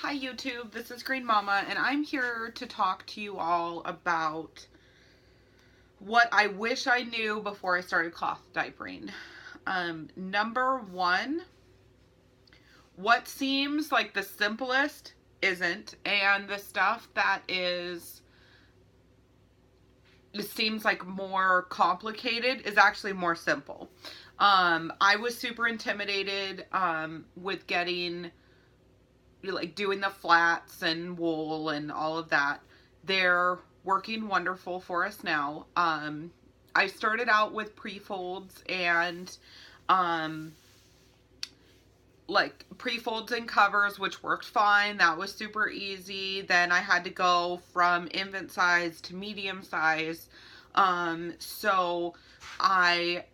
Hi YouTube, this is Green Mama, and I'm here to talk to you all about what I wish I knew before I started cloth diapering. Number one, what seems like the simplest isn't, and the stuff that it seems like more complicated is actually more simple. I was super intimidated with getting like doing the flats and wool and all of that. They're working wonderful for us now. I started out with pre-folds and um, like pre-folds and covers, which worked fine. That was super easy. Then I had to go from infant size to medium size. So I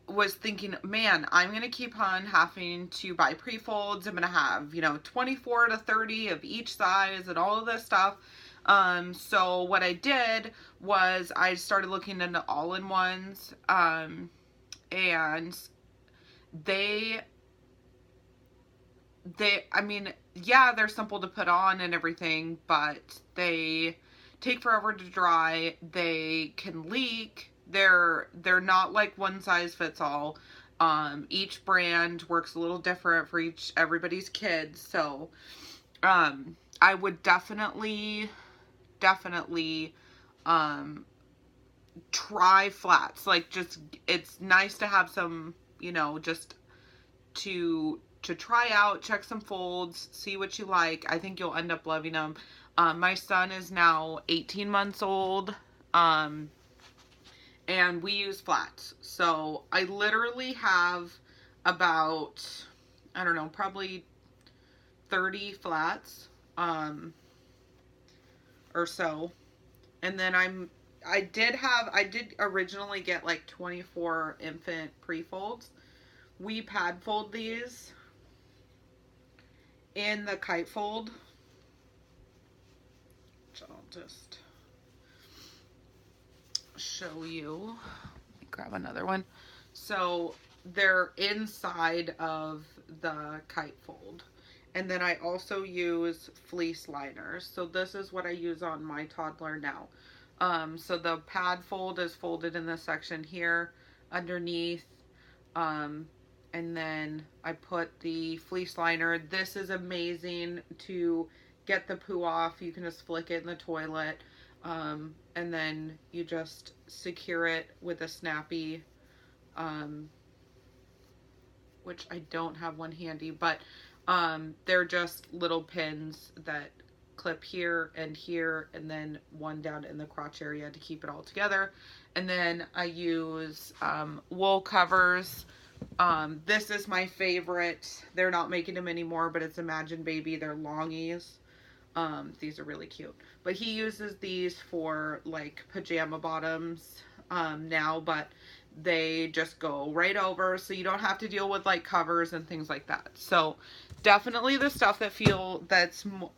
was thinking, man, I'm going to keep on having to buy pre-folds. I'm going to have, 24 to 30 of each size and all of this stuff. So what I did was I started looking into all-in-ones, and they, I mean, yeah, they're simple to put on and everything, but they take forever to dry. They can leak. They're not like one size fits all. Each brand works a little different for everybody's kids. So, I would definitely, try flats. Like, just, it's nice to have some, just to try out, check some folds, see what you like. I think you'll end up loving them. My son is now 18 months old, and we use flats. So I literally have about, I don't know, probably 30 flats, or so. And then I did originally get like 24 infant pre-folds. We pad fold these in the kite fold, which I'll just show you. Let me grab another one. So they're inside of the kite fold. And then I also use fleece liners. So this is what I use on my toddler now. So the pad fold is folded in this section here underneath. And then I put the fleece liner. This is amazing to get the poo off. You can just flick it in the toilet. And then you just secure it with a snappy, which I don't have one handy, but they're just little pins that clip here, and then one down in the crotch area to keep it all together. And then I use wool covers. This is my favorite. They're not making them anymore, but it's Imagine Baby. They're longies. These are really cute. But he uses these for like pajama bottoms now, but they just go right over, so you don't have to deal with like covers and things like that. So definitely the stuff that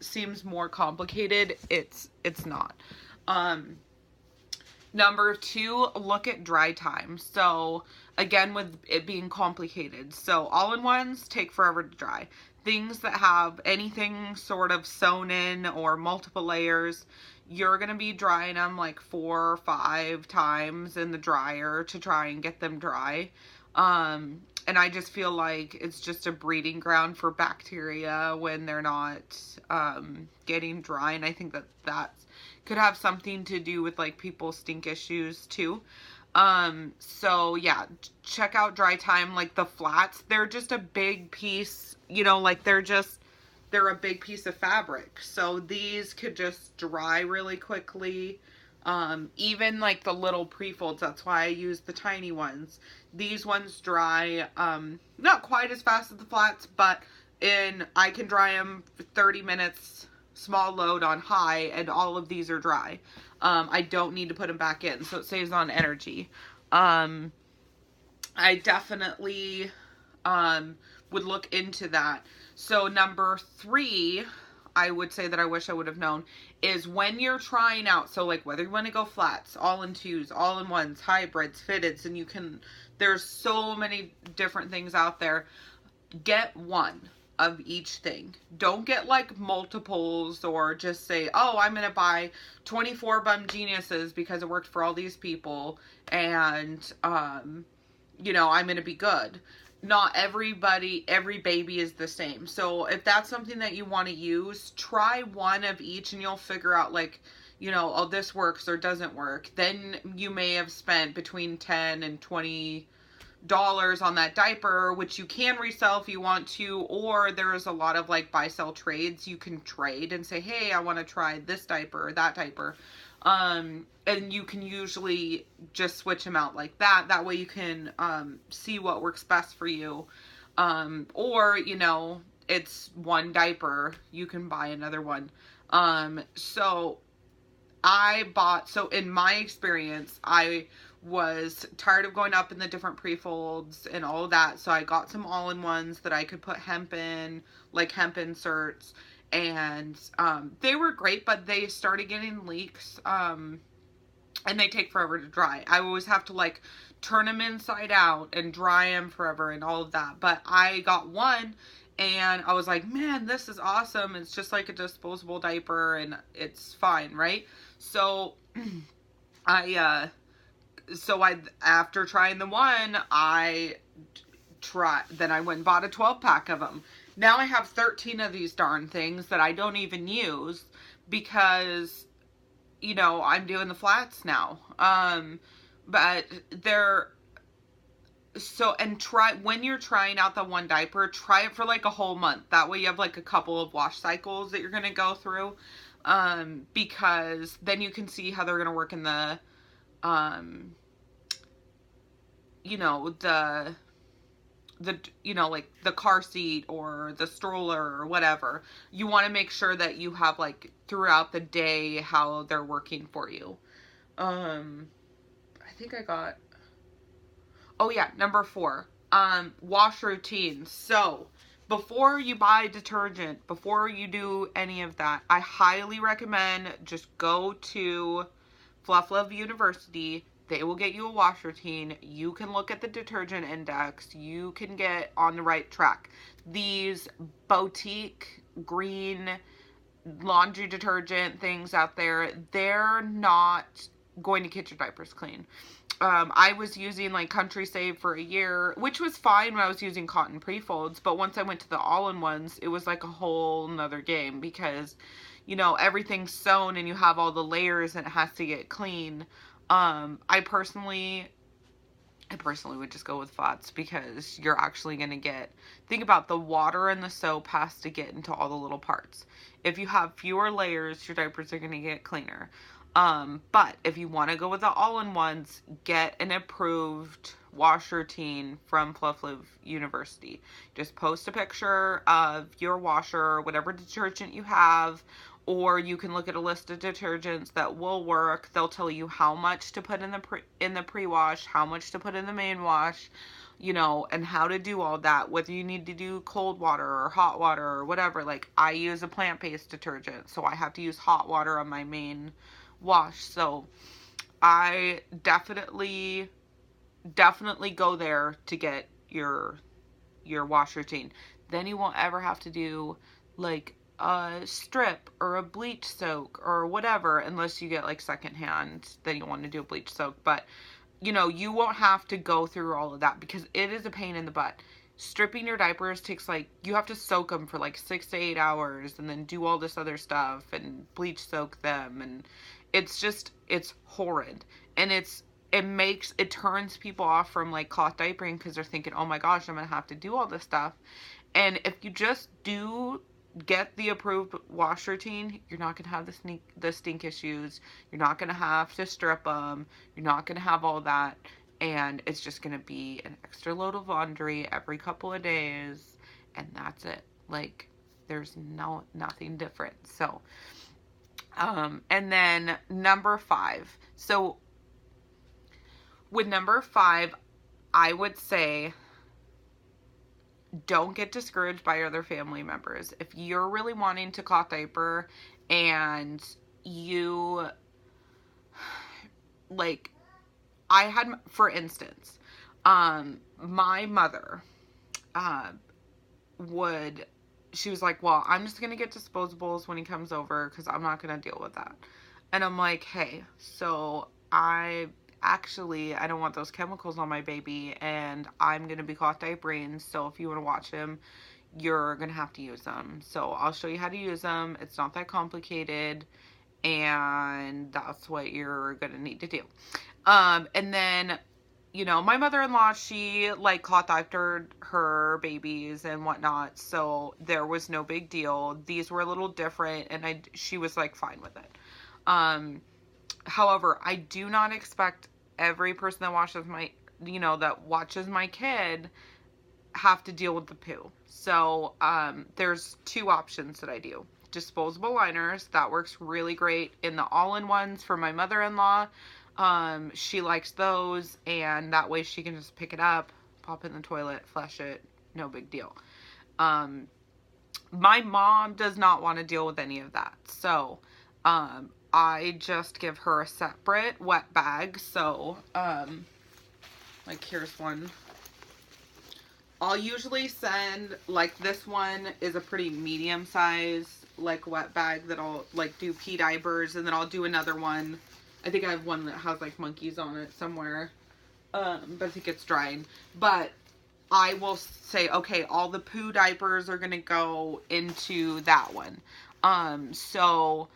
seems more complicated, it's not. Number two, look at dry time. So again, with it being complicated, so all-in-ones take forever to dry. Things that have anything sort of sewn in or multiple layers, you're going to be drying them like 4 or 5 times in the dryer to try and get them dry. And I just feel like it's just a breeding ground for bacteria when they're not getting dry. And I think that could have something to do with like people's stink issues too. So yeah, check out dry time. Like the flats, they're just a big piece, like they're a big piece of fabric. So these could just dry really quickly. Even like the little pre-folds, that's why I use the tiny ones. These ones dry, not quite as fast as the flats, but I can dry them for 30 minutes, small load on high, and all of these are dry. I don't need to put them back in, so it saves on energy. I definitely would look into that. So number 3, I would say that I wish I would have known, is when you're trying out, so like whether you want to go flats, all-in-twos, all-in-ones, hybrids, fitteds, and there's so many different things out there. Get one. of each thing. Don't get like multiples or just say, oh, I'm going to buy 24 Bum Geniuses because it worked for all these people and, you know, I'm going to be good. Not everybody, every baby is the same. So if that's something that you want to use, try one of each and you'll figure out like, you know, oh, this works or doesn't work. Then you may have spent between 10 and $20 on that diaper, which you can resell if you want to, or there's a lot of like buy sell trades. You can trade and say, hey, I want to try this diaper or that diaper. And you can usually just switch them out like that. That way you can see what works best for you. Or, you know, it's one diaper, you can buy another one. So in my experience, I was tired of going up in the different pre-folds and all of that. So I got some all-in-ones that I could put hemp in, like hemp inserts. And they were great, but they started getting leaks. And they take forever to dry. I always have to like turn them inside out and dry them forever and all of that. But I got one and I was like, man, this is awesome. It's just like a disposable diaper and it's fine, right? So after trying the one, then I went and bought a 12-pack of them. Now I have 13 of these darn things that I don't even use because, you know, I'm doing the flats now. But when you're trying out the one diaper, try it for like a whole month. That way you have like a couple of wash cycles that you're going to go through. Because then you can see how they're going to work in the, you know, you know, like the car seat or the stroller or whatever. You want to make sure that you have like throughout the day how they're working for you. I think I got, oh yeah, number 4, wash routine. So before you buy detergent, before you do any of that, I highly recommend just go to Fluff Love University. They will get you a wash routine. You can look at the detergent index. You can get on the right track. These boutique green laundry detergent things out there, they're not going to get your diapers clean. I was using like Country Save for a year, which was fine when I was using cotton pre-folds. But once I went to the all-in-ones, it was like a whole nother game because, you know, everything's sewn and you have all the layers and it has to get clean. I personally would just go with flats because you're actually going to think about the water and the soap has to get into all the little parts. If you have fewer layers, your diapers are going to get cleaner. But if you want to go with the all-in-ones, get an approved wash routine from Fluff Love University. Just post a picture of your washer, whatever detergent you have, or you can look at a list of detergents that will work. They'll tell you how much to put in the pre-wash, how much to put in the main wash, you know, and how to do all that, whether you need to do cold water or hot water or whatever. Like, I use a plant-based detergent, so I have to use hot water on my main wash. So I definitely go there to get your wash routine. Then you won't ever have to do like a strip or a bleach soak or whatever, unless you get like secondhand, then you want to do a bleach soak. But you know, you won't have to go through all of that because it is a pain in the butt. Stripping your diapers takes like, you have to soak them for like 6 to 8 hours and then do all this other stuff and bleach soak them, and it's horrid. And it turns people off from like cloth diapering because they're thinking, oh my gosh, I'm gonna have to do all this stuff. And if you just do get the approved wash routine, you're not gonna have the stink issues. You're not gonna have to strip them. You're not gonna have all that, and it's just gonna be an extra load of laundry every couple of days, and that's it. Like, there's nothing different. So, and then number 5. So with number 5, I would say, don't get discouraged by other family members. If you're really wanting to cloth diaper and you, like, I had, for instance, my mother would she was like, well, I'm just going to get disposables when he comes over because I'm not going to deal with that. And I'm like, hey, so I don't want those chemicals on my baby, and I'm going to be cloth diapering. So if you want to watch him, you're going to have to use them. So I'll show you how to use them. It's not that complicated, and that's what you're going to need to do. And then, my mother-in-law, she like cloth diapered her babies and whatnot, so there was no big deal. These were a little different, and she was like fine with it. However, I do not expect every person that watches my kid have to deal with the poo. So, there's two options that I do. Disposable liners, that works really great in the all-in-ones for my mother-in-law. She likes those, and that way she can just pick it up, pop it in the toilet, flush it, no big deal. My mom does not want to deal with any of that. So, I just give her a separate wet bag. So, like here's one. I'll usually send, like this one is a pretty medium size, like wet bag that I'll like do pee diapers, and then I'll do another one. I think I have one that has like monkeys on it somewhere. But I think it's drying. But I will say, okay, all the poo diapers are going to go into that one. So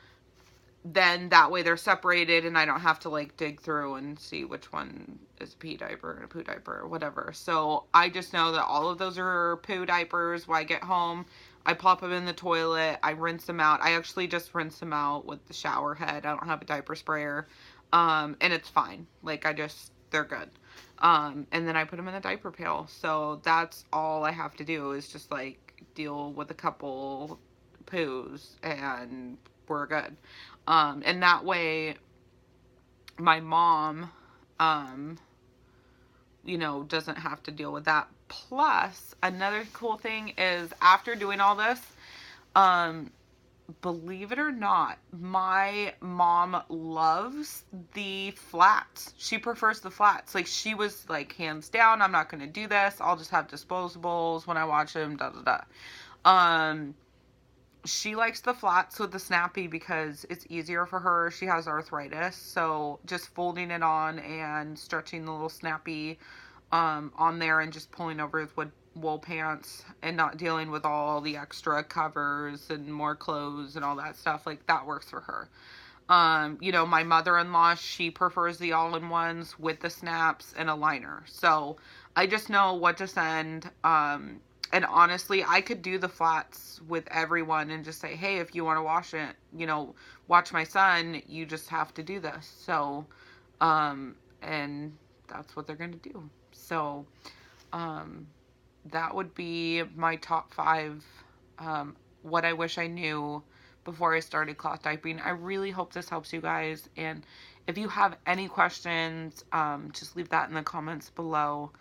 then that way they're separated and I don't have to like dig through and see which one is a pee diaper and a poo diaper or whatever. So I just know that all of those are poo diapers. When I get home, I plop them in the toilet. I rinse them out. I actually just rinse them out with the shower head. I don't have a diaper sprayer. And it's fine. Like they're good. And then I put them in the diaper pail. So that's all I have to do is just like deal with a couple poos and we're good. And that way my mom, doesn't have to deal with that. Plus, another cool thing is after doing all this, believe it or not, my mom loves the flats. She prefers the flats. Like, she was like, hands down, I'm not going to do this. I'll just have disposables when I watch them, da da da. She likes the flats with the snappy because it's easier for her. She has arthritis, so just folding it on and stretching the little snappy on there and just pulling over with wool pants and not dealing with all the extra covers and more clothes and all that stuff, like that works for her. My mother-in-law, she prefers the all-in-ones with the snaps and a liner. So I just know what to send. And honestly, I could do the flats with everyone and just say, hey, if you want to wash it, watch my son, you just have to do this. So, and that's what they're going to do. So, that would be my top 5, what I wish I knew before I started cloth diapering. I really hope this helps you guys. And if you have any questions, just leave that in the comments below.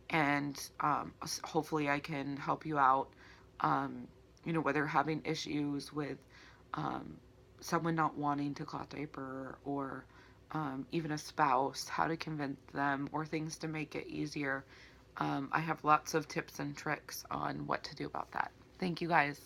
And hopefully I can help you out, whether you're having issues with someone not wanting to cloth diaper or even a spouse, how to convince them or things to make it easier. I have lots of tips and tricks on what to do about that. Thank you guys.